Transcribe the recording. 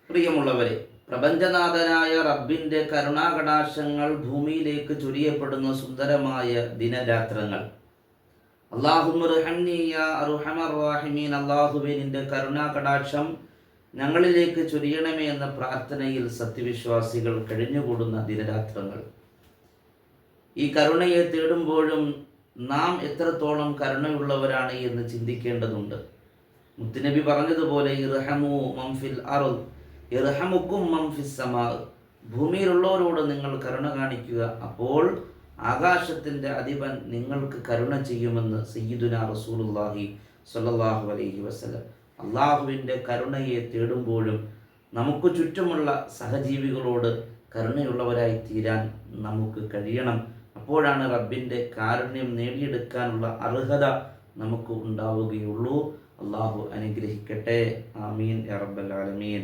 പ്രിയമുള്ളവരെ, പ്രപഞ്ചനാഥനായ റബ്ബിൻ്റെ കരുണാകടാശങ്ങൾ ഭൂമിയിലേക്ക് ചൊരിയപ്പെടുന്ന സുന്ദരമായ ദിനരാത്രങ്ങൾ. അല്ലാഹുവേ, നിന്റെ കരുണാകടാക്ഷം ഞങ്ങളിലേക്ക് ചൊരിയണമേ എന്ന പ്രാർത്ഥനയിൽ സത്യവിശ്വാസികൾ കഴിഞ്ഞുകൂടുന്ന ദിനരാത്രങ്ങൾ. ഈ കരുണയെ തേടുമ്പോഴും നാം എത്രത്തോളം കരുണയുള്ളവരാണ് എന്ന് ചിന്തിക്കേണ്ടതുണ്ട്. മുത്തുനബി പറഞ്ഞതുപോലെ ഇർഹമു മൻ ഫിൽ അർദ് ഇർഹമുക്കും മൻ ഫിസ് സമാ, ഭൂമിയിലുള്ളവരോട് നിങ്ങൾ കരുണ കാണിക്കുക, അപ്പോൾ ആകാശത്തിൻ്റെ അധിപൻ നിങ്ങൾക്ക് കരുണ ചെയ്യുമെന്ന് സയ്യിദുനാ റസൂലുള്ളാഹി സ്വല്ലല്ലാഹു അലൈഹി വസല്ലം. അള്ളാഹുവിൻ്റെ കരുണയെ തേടുമ്പോഴും നമുക്ക് ചുറ്റുമുള്ള സഹജീവികളോട് കരുണയുള്ളവരായി തീരാൻ നമുക്ക് കഴിയണം. അപ്പോഴാണ് റബ്ബിൻ്റെ കാരുണ്യം നേടിയെടുക്കാനുള്ള അർഹത നമുക്ക് ഉണ്ടാവുകയുള്ളൂ. അള്ളാഹു അനുഗ്രഹിക്കട്ടെ. ആമീൻ യാ റബ്ബൽ ആലമീൻ.